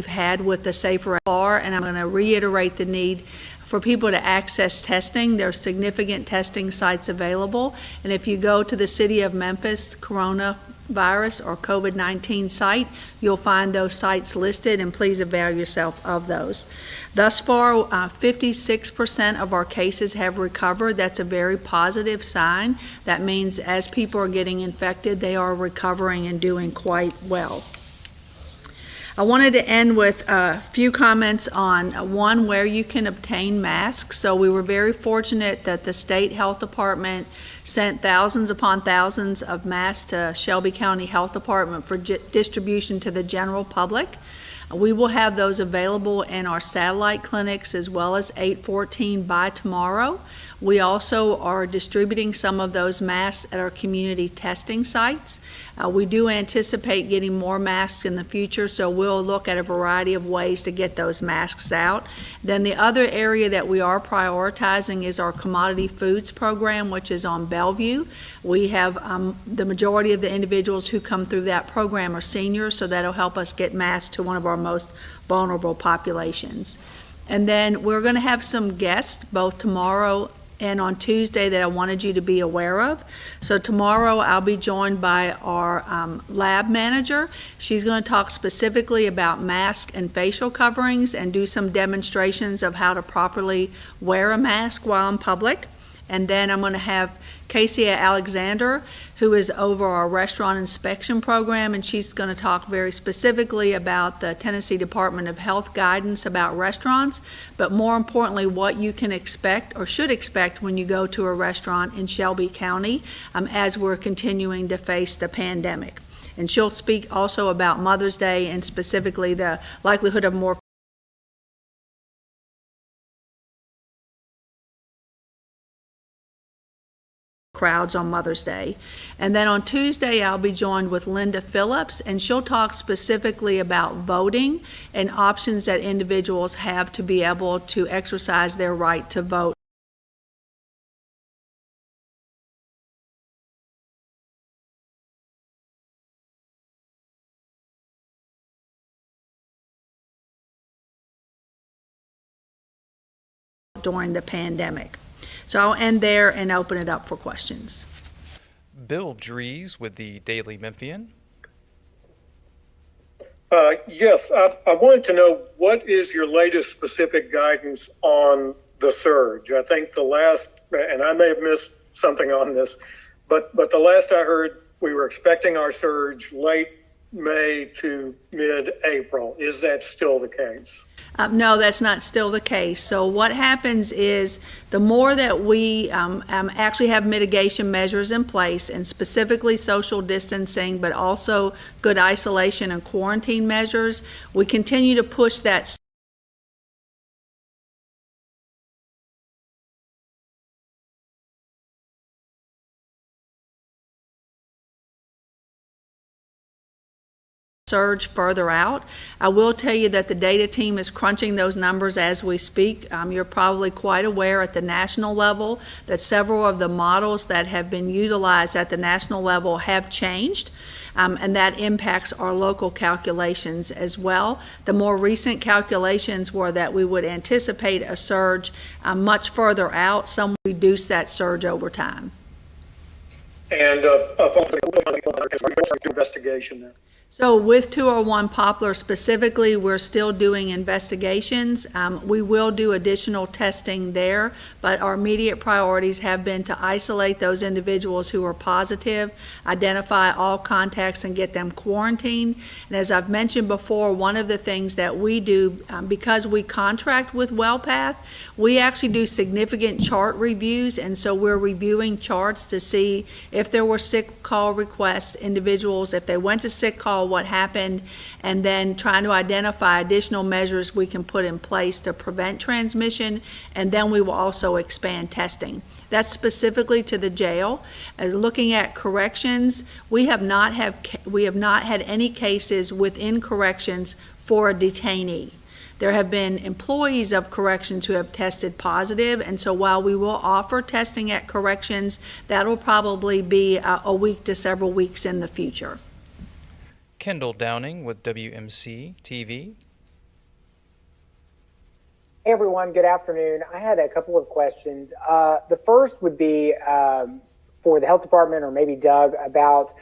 we've had with the Safer Bar, and I'm going to reiterate the need for people to access testing. There are significant testing sites available, and if you go to the City of Memphis coronavirus or COVID-19 site, you'll find those sites listed, and please avail yourself of those. Thus far, 56% of our cases have recovered. That's a very positive sign. That means as people are getting infected, they are recovering and doing quite well. I wanted to end with a few comments on one, where you can obtain masks. So we were very fortunate that the state health department sent thousands upon thousands of masks to Shelby County Health Department for distribution to the general public. We will have those available in our satellite clinics as well as 814 by tomorrow. We also are distributing some of those masks at our community testing sites. We do anticipate getting more masks in the future, so we'll look at a variety of ways to get those masks out. Then the other area that we are prioritizing is our commodity foods program, which is on Bellevue. We have the majority of the individuals who come through that program are seniors, so that'll help us get masks to one of our most vulnerable populations. And then we're going to have some guests both tomorrow and on Tuesday that I wanted you to be aware of. So tomorrow I'll be joined by our lab manager. She's going to talk specifically about masks and facial coverings and do some demonstrations of how to properly wear a mask while in public. And then I'm going to have Casey Alexander, who is over our restaurant inspection program, and she's going to talk very specifically about the Tennessee Department of Health guidance about restaurants, but more importantly, what you can expect or should expect when you go to a restaurant in Shelby County as we're continuing to face the pandemic. And she'll speak also about Mother's Day and specifically the likelihood of more crowds on Mother's Day. And then on Tuesday, I'll be joined with Linda Phillips, and she'll talk specifically about voting and options that individuals have to be able to exercise their right to vote. During the pandemic. So I'll end there and open it up for questions. Bill Dries with the Daily Memphian. Yes, I wanted to know, what is your latest specific guidance on the surge? I think the last, and I may have missed something on this, but the last I heard, we were expecting our surge late May to mid-April. Is that still the case? No, that's not still the case. So what happens is the more that we actually have mitigation measures in place, and specifically social distancing, but also good isolation and quarantine measures, we continue to push that surge further out. I will tell you that the data team is crunching those numbers as we speak. You're probably quite aware at the national level that several of the models that have been utilized at the national level have changed, and that impacts our local calculations as well. The more recent calculations were that we would anticipate a surge much further out. Some reduce that surge over time. And investigation there. So with 201 Poplar specifically, we're still doing investigations. We will do additional testing there, but our immediate priorities have been to isolate those individuals who are positive, identify all contacts and get them quarantined. And as I've mentioned before, one of the things that we do, because we contract with WellPath, we actually do significant chart reviews, and so we're reviewing charts to see if there were sick call requests, individuals, if they went to sick call, what happened, and then trying to identify additional measures we can put in place to prevent transmission, and then we will also expand testing. That's specifically to the jail. As looking at corrections, we have not had any cases within corrections for a detainee. There have been employees of corrections who have tested positive, and so while we will offer testing at corrections, that'll probably be a week to several weeks in the future. Kendall Downing with WMC TV. Hey everyone, good afternoon. I had a couple of questions. The first would be for the health department or maybe Doug about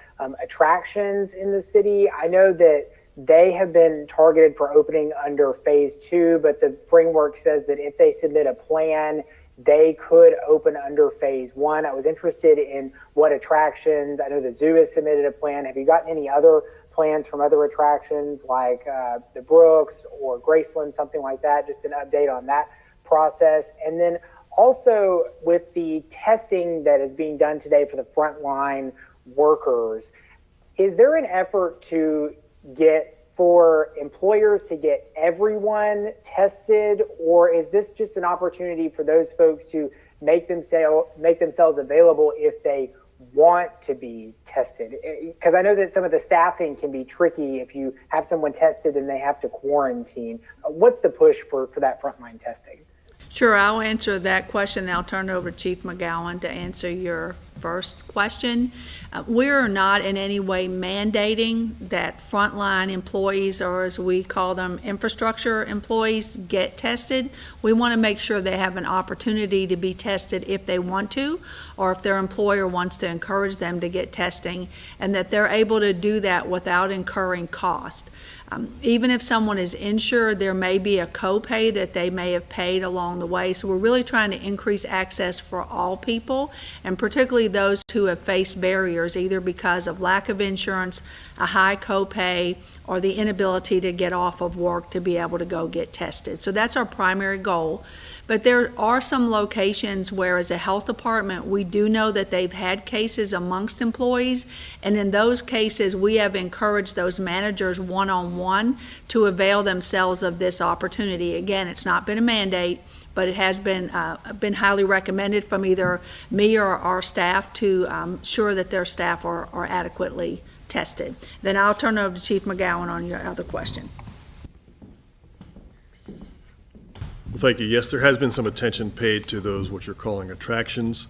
attractions in the city. I know that they have been targeted for opening under phase 2, but the framework says that if they submit a plan, they could open under phase 1. I was interested in what attractions. I know the zoo has submitted a plan. Have you gotten any other plans from other attractions like the Brooks or Graceland, something like that? Just an update on that process. And then also with the testing that is being done today for the frontline workers, is there an effort to get for employers to get everyone tested, or is this just an opportunity for those folks to make themselves available if they want to be tested? Because I know that some of the staffing can be tricky if you have someone tested and they have to quarantine. What's the push for that frontline testing? Sure, I'll answer that question. Then I'll turn it over to Chief McGowan to answer your first question. We're not in any way mandating that frontline employees, or as we call them, infrastructure employees, get tested. We want to make sure they have an opportunity to be tested if they want to, or if their employer wants to encourage them to get testing, and that they're able to do that without incurring cost. Even if someone is insured, there may be a copay that they may have paid along the way. So we're really trying to increase access for all people, and particularly those who have faced barriers, either because of lack of insurance, a high copay, or the inability to get off of work to be able to go get tested. So that's our primary goal. But there are some locations where, as a health department, we do know that they've had cases amongst employees, and in those cases, we have encouraged those managers one-on-one to avail themselves of this opportunity. Again, it's not been a mandate, but it has been highly recommended from either me or our staff to ensure that their staff are adequately tested. Then I'll turn it over to Chief McGowan on your other question. Well, thank you. Yes, there has been some attention paid to those what you're calling attractions.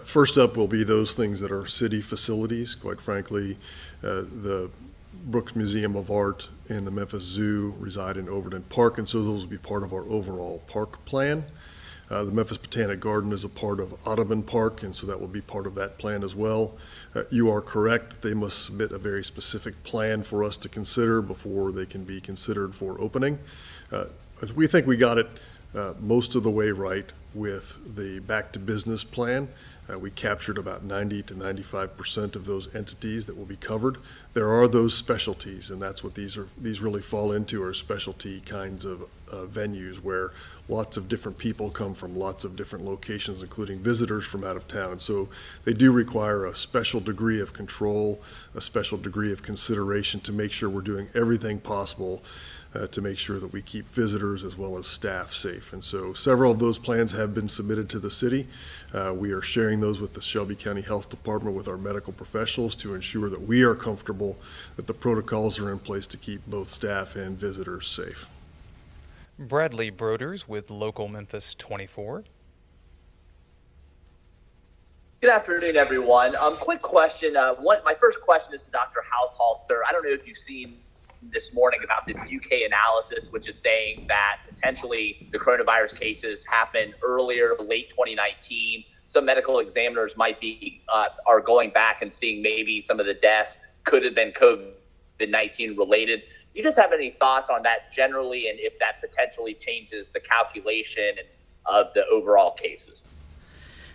First up will be those things that are city facilities. Quite frankly, the Brooks Museum of Art and the Memphis Zoo reside in Overton Park, and so those will be part of our overall park plan. The Memphis Botanic Garden is a part of Audubon Park, and so that will be part of that plan as well. You are correct. They must submit a very specific plan for us to consider before they can be considered for opening. We think we got it most of the way right with the back to business plan. We captured about 90 to 95% of those entities that will be covered. There are those specialties, and that's what these really fall into, are specialty kinds of venues where lots of different people come from lots of different locations, including visitors from out of town. And so they do require a special degree of control, a special degree of consideration to make sure we're doing everything possible to make sure that we keep visitors as well as staff safe. And so several of those plans have been submitted to the city. We are sharing those with the Shelby County Health Department, with our medical professionals, to ensure that we are comfortable that the protocols are in place to keep both staff and visitors safe. Bradley Broders with Local Memphis 24. Good afternoon, everyone. Quick question. My first question is to Dr. Haushalter. I don't know if you've seen this morning about this UK analysis, which is saying that potentially the coronavirus cases happened earlier, late 2019. Some medical examiners might be are going back and seeing maybe some of the deaths could have been COVID-19 related. Do you just have any thoughts on that generally, and if that potentially changes the calculation of the overall cases?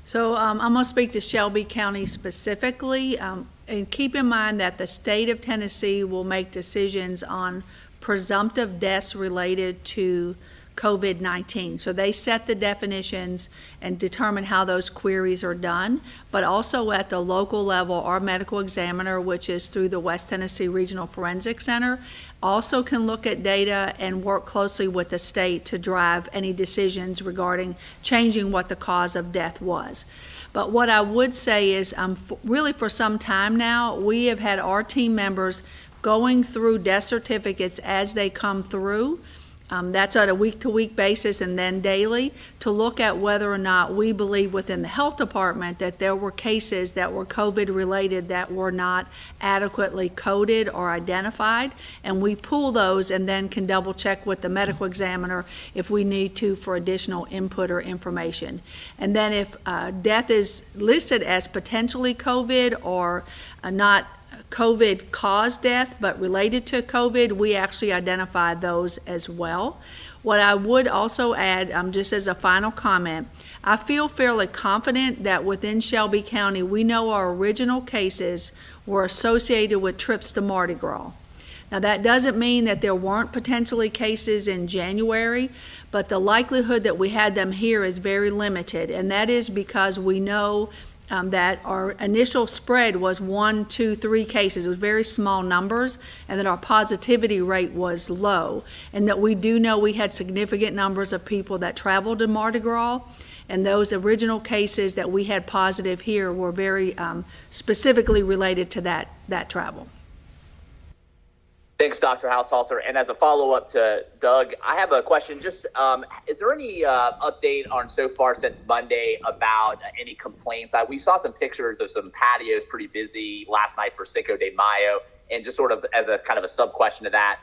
So I'm going to speak to Shelby County specifically, and keep in mind that the state of Tennessee will make decisions on presumptive deaths related to COVID-19. So they set the definitions and determine how those queries are done, but also at the local level, our medical examiner, which is through the West Tennessee Regional Forensic Center, also can look at data and work closely with the state to drive any decisions regarding changing what the cause of death was. But what I would say is, really for some time now, we have had our team members going through death certificates as they come through, That's on a week-to-week basis and then daily, to look at whether or not we believe within the health department that there were cases that were COVID-related that were not adequately coded or identified. And we pull those and then can double-check with the medical examiner if we need to for additional input or information. And then if death is listed as potentially COVID or not COVID caused death, but related to COVID, we actually identify those as well. What I would also add, just as a final comment, I feel fairly confident that within Shelby County, we know our original cases were associated with trips to Mardi Gras. Now, that doesn't mean that there weren't potentially cases in January, but the likelihood that we had them here is very limited, and that is because we know that our initial spread was 1, 2, 3 cases. It was very small numbers, and that our positivity rate was low, and that we do know we had significant numbers of people that traveled to Mardi Gras, and those original cases that we had positive here were very specifically related to that travel. Thanks, Dr. Haushalter. And as a follow-up to Doug, I have a question. Just is there any update on so far since Monday about any complaints? We saw some pictures of some patios pretty busy last night for Cinco de Mayo. And just sort of as a kind of a sub-question to that,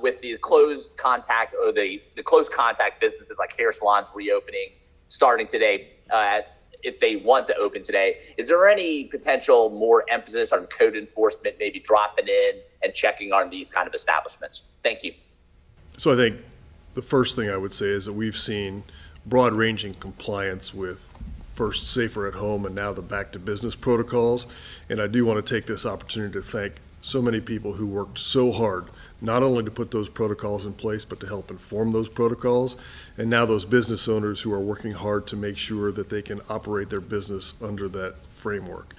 with the closed contact or the closed contact businesses like hair salons reopening starting today, if they want to open today, is there any potential more emphasis on code enforcement, maybe dropping in and checking on these kind of establishments? Thank you. So I think the first thing I would say is that we've seen broad-ranging compliance with first safer at home and now the back to business protocols. And I do want to take this opportunity to thank so many people who worked so hard, not only to put those protocols in place, but to help inform those protocols. And now those business owners who are working hard to make sure that they can operate their business under that framework.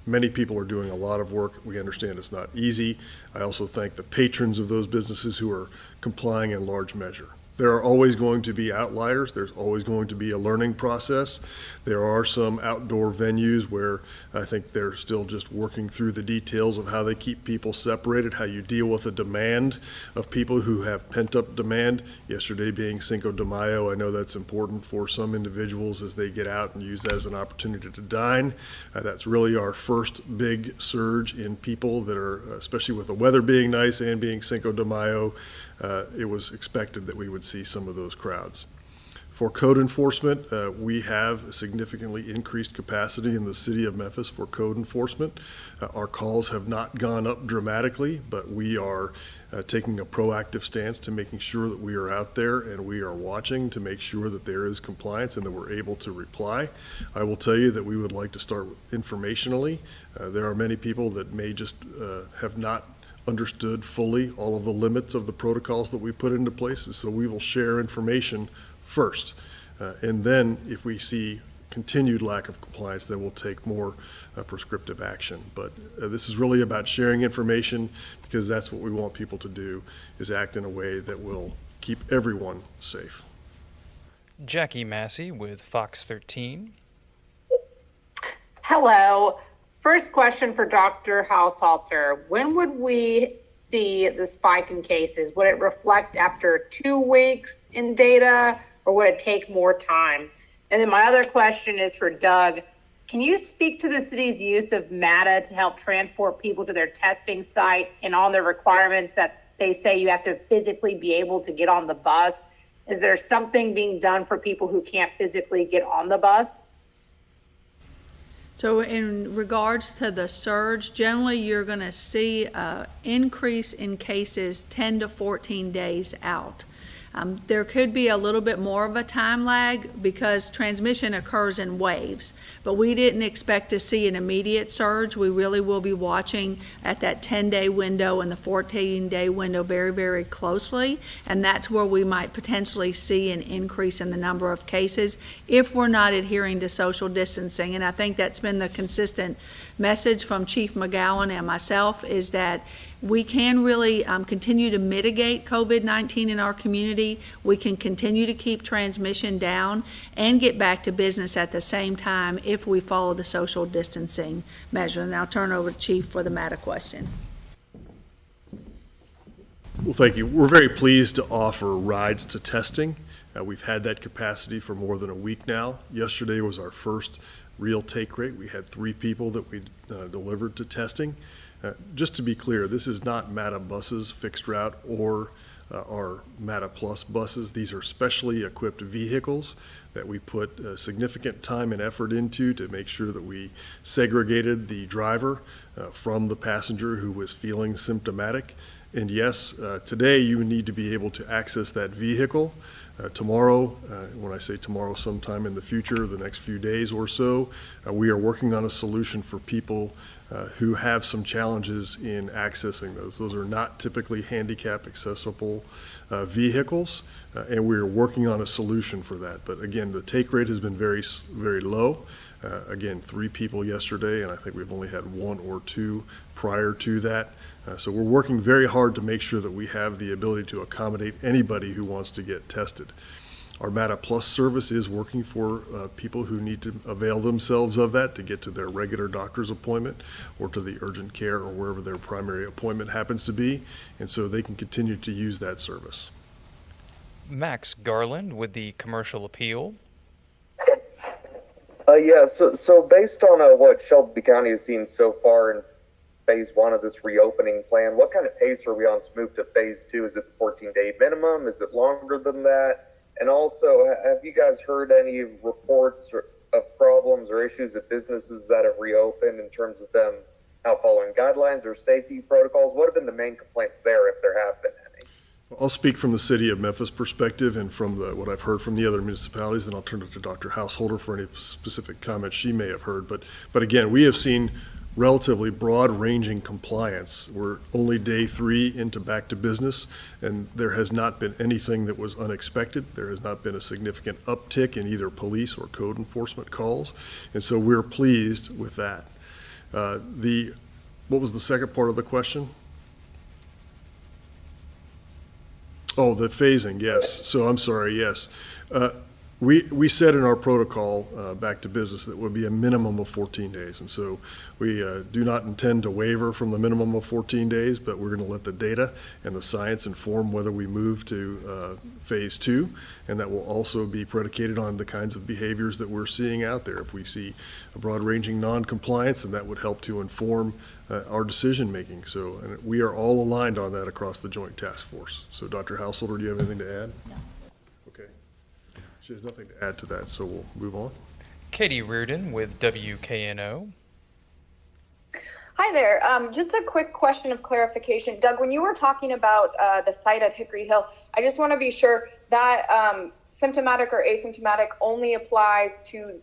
Many people are doing a lot of work. We understand it's not easy. I also thank the patrons of those businesses who are complying in large measure. There are always going to be outliers. There's always going to be a learning process. There are some outdoor venues where I think they're still just working through the details of how they keep people separated, how you deal with the demand of people who have pent-up demand. Yesterday being Cinco de Mayo, I know that's important for some individuals as they get out and use that as an opportunity to dine. That's really our first big surge in people that are, especially with the weather being nice and being Cinco de Mayo, it was expected that we would see some of those crowds. For code enforcement, we have a significantly increased capacity in the city of Memphis for code enforcement. Our calls have not gone up dramatically, but we are taking a proactive stance to making sure that we are out there and we are watching to make sure that there is compliance and that we're able to reply. I will tell you that we would like to start informationally. There are many people that may just have not understood fully all of the limits of the protocols that we put into place, so we will share information first. And then if we see continued lack of compliance, then we'll take more prescriptive action. But this is really about sharing information, because that's what we want people to do, is act in a way that will keep everyone safe. Jackie Massey with Fox 13. Hello. First question for Dr. Haushalter. When would we see the spike in cases? Would it reflect after 2 weeks in data, or would it take more time? And then my other question is for Doug. Can you speak to the city's use of MATA to help transport people to their testing site and on the requirements that they say you have to physically be able to get on the bus? Is there something being done for people who can't physically get on the bus? So in regards to the surge, generally you're going to see an increase in cases 10 to 14 days out. There could be a little bit more of a time lag because transmission occurs in waves, but we didn't expect to see an immediate surge. We really will be watching at that 10-day window and the 14-day window very, very closely, and that's where we might potentially see an increase in the number of cases if we're not adhering to social distancing. And I think that's been the consistent message from Chief McGowan and myself, is that we can really continue to mitigate COVID-19 in our community. We can continue to keep transmission down and get back to business at the same time if we follow the social distancing measure. And I'll turn over to Chief for the MATA question. Well, thank you. We're very pleased to offer rides to testing. We've had that capacity for more than a week now. Yesterday was our first real take rate. We had 3 people that we delivered to testing. Just to be clear, this is not MATA buses, fixed route, or our MATA Plus buses. These are specially equipped vehicles that we put significant time and effort into to make sure that we segregated the driver from the passenger who was feeling symptomatic. And yes, today you need to be able to access that vehicle. Tomorrow, when I say tomorrow, sometime in the future, the next few days or so, we are working on a solution for people who have some challenges in accessing those. Those are not typically handicap accessible vehicles, and we are working on a solution for that. But again, the take rate has been very, very low. Again, 3 people yesterday, and I think we've only had 1 or 2 prior to that. So we're working very hard to make sure that we have the ability to accommodate anybody who wants to get tested. Our MATA Plus service is working for people who need to avail themselves of that to get to their regular doctor's appointment or to the urgent care or wherever their primary appointment happens to be, and so they can continue to use that service. Max Garland with the Commercial Appeal. Yeah, so based on what Shelby County has seen so far in phase 1 of this reopening plan, what kind of pace are we on to move to phase 2? Is it the 14-day minimum? Is it longer than that? And also, have you guys heard any reports of problems or issues of businesses that have reopened in terms of them not following guidelines or safety protocols? What have been the main complaints there, if there have been any? I'll speak from the city of Memphis perspective and from what I've heard from the other municipalities, then I'll turn it to Dr. Householder for any specific comments she may have heard. But again, we have seen relatively broad-ranging compliance. We're only day 3 into back to business, and there has not been anything that was unexpected. There has not been a significant uptick in either police or code enforcement calls, and so we're pleased with that. What was the second part of the question? Oh, the phasing, yes. So I'm sorry, yes. We said in our protocol back to business that would be a minimum of 14 days. And so we do not intend to waver from the minimum of 14 days, but we're going to let the data and the science inform whether we move to phase 2. And that will also be predicated on the kinds of behaviors that we're seeing out there. If we see a broad-ranging non-compliance, then that would help to inform our decision-making. So and we are all aligned on that across the Joint Task Force. So Dr. Householder, do you have anything to add? No. Okay. She has nothing to add to that, so we'll move on. Katie Reardon with WKNO. Hi there. Just a quick question of clarification. Doug, when you were talking about the site at Hickory Hill, I just want to be sure that symptomatic or asymptomatic only applies to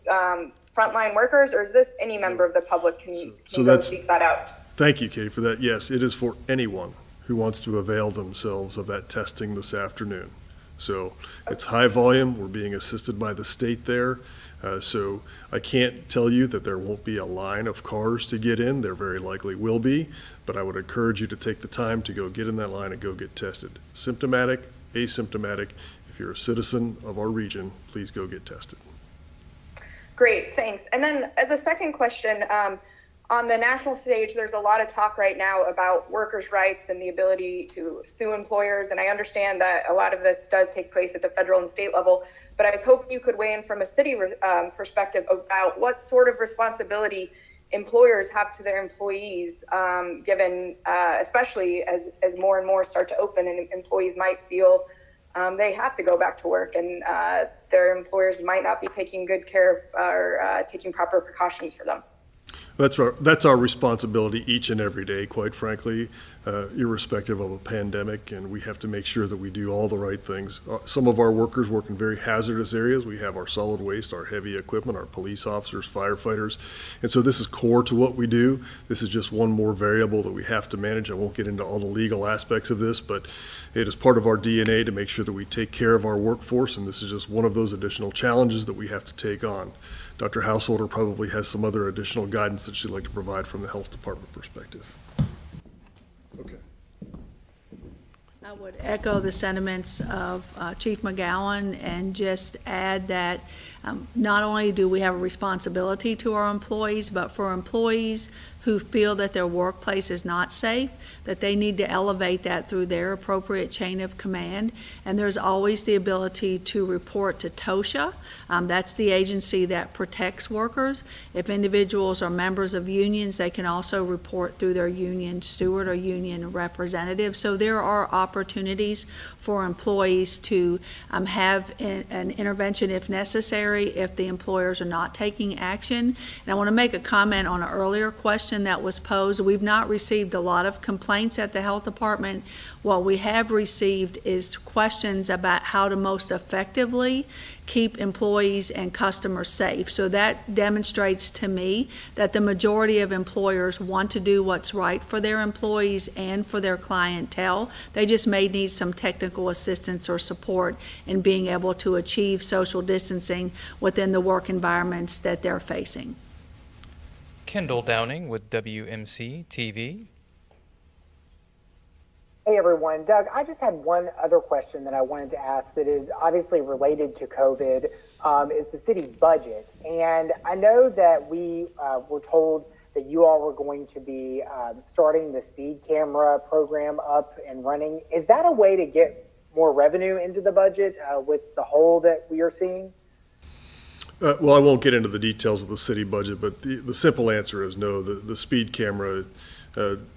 frontline workers, or is this any member of the public can go seek that out? Thank you, Katie, for that. Yes, it is for anyone who wants to avail themselves of that testing this afternoon. So it's high volume. We're being assisted by the state there. So I can't tell you that there won't be a line of cars to get in. There very likely will be, but I would encourage you to take the time to go get in that line and go get tested. Symptomatic, asymptomatic. If you're a citizen of our region, please go get tested. Great, thanks. And then as a second question, on the national stage, there's a lot of talk right now about workers' rights and the ability to sue employers. And I understand that a lot of this does take place at the federal and state level, but I was hoping you could weigh in from a city perspective about what sort of responsibility employers have to their employees, given, especially as more and more start to open and employees might feel they have to go back to work and their employers might not be taking good care of or taking proper precautions for them. That's our responsibility each and every day, quite frankly, irrespective of a pandemic, and we have to make sure that we do all the right things. Some of our workers work in very hazardous areas. We have our solid waste, our heavy equipment, our police officers, firefighters, and so this is core to what we do. This is just one more variable that we have to manage. I won't get into all the legal aspects of this, but it is part of our DNA to make sure that we take care of our workforce, and this is just one of those additional challenges that we have to take on. Dr. Householder probably has some other additional guidance that she'd like to provide from the health department perspective. Okay. I would echo the sentiments of Chief McGowan and just add that Not only do we have a responsibility to our employees, but for employees who feel that their workplace is not safe, that they need to elevate that through their appropriate chain of command. And there's always the ability to report to TOSHA. That's the agency that protects workers. If individuals are members of unions, they can also report through their union steward or union representative. So there are opportunities for employees to have an intervention if necessary, if the employers are not taking action. And I want to make a comment on an earlier question that was posed. We've not received a lot of complaints at the health department. What we have received is questions about how to most effectively keep employees and customers safe. So that demonstrates to me that the majority of employers want to do what's right for their employees and for their clientele. They just may need some technical assistance or support in being able to achieve social distancing within the work environments that they're facing. Kendall Downing with WMC TV. Hey everyone, Doug, I just had one other question that I wanted to ask that is obviously related to COVID. It's the city budget. And I know that we were told that you all were going to be starting the speed camera program up and running. Is that a way to get more revenue into the budget with the hole that we are seeing? Well, I won't get into the details of the city budget, but the simple answer is no. The speed camera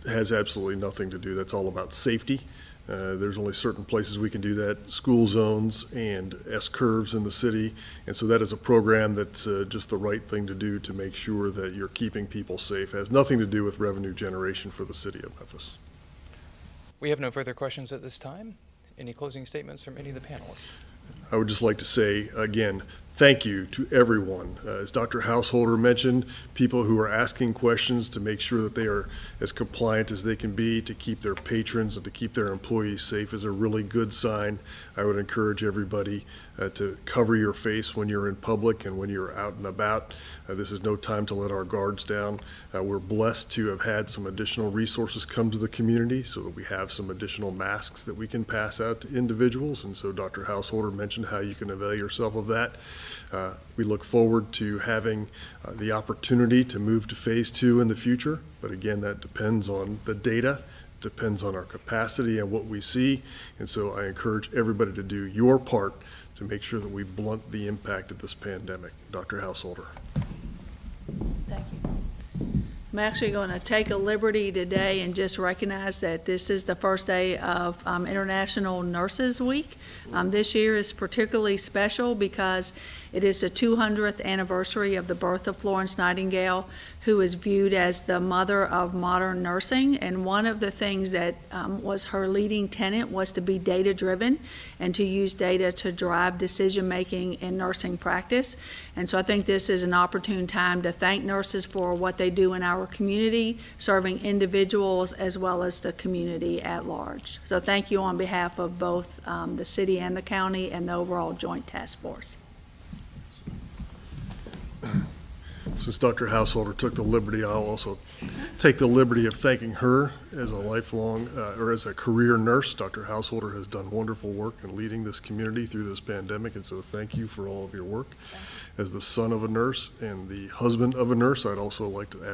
has absolutely nothing to do. That's all about safety. There's only certain places we can do that, school zones and S-curves in the city. And so that is a program that's just the right thing to do to make sure that you're keeping people safe. It has nothing to do with revenue generation for the city of Memphis. We have no further questions at this time. Any closing statements from any of the panelists? I would just like to say, again, thank you to everyone. As Dr. Householder mentioned, people who are asking questions to make sure that they are as compliant as they can be to keep their patrons and to keep their employees safe is a really good sign. I would encourage everybody to cover your face when you're in public and when you're out and about. This is no time to let our guards down. We're blessed to have had some additional resources come to the community so that we have some additional masks that we can pass out to individuals. And so Dr. Householder mentioned how you can avail yourself of that. We look forward to having the opportunity to move to phase 2 in the future. But again, that depends on the data, depends on our capacity and what we see. And so I encourage everybody to do your part to make sure that we blunt the impact of this pandemic. Dr. Householder. Thank you. I'm actually going to take a liberty today and just recognize that this is the first day of International Nurses Week. This year is particularly special because it is the 200th anniversary of the birth of Florence Nightingale, who is viewed as the mother of modern nursing. And one of the things that was her leading tenet was to be data-driven and to use data to drive decision-making in nursing practice. And so I think this is an opportune time to thank nurses for what they do in our community, serving individuals as well as the community at large. So thank you on behalf of both the city and the county and the overall joint task force. Since Dr. Householder took the liberty, I'll also take the liberty of thanking her as a lifelong, or as a career nurse. Dr. Householder has done wonderful work in leading this community through this pandemic, and so thank you for all of your work. As the son of a nurse and the husband of a nurse, I'd also like to add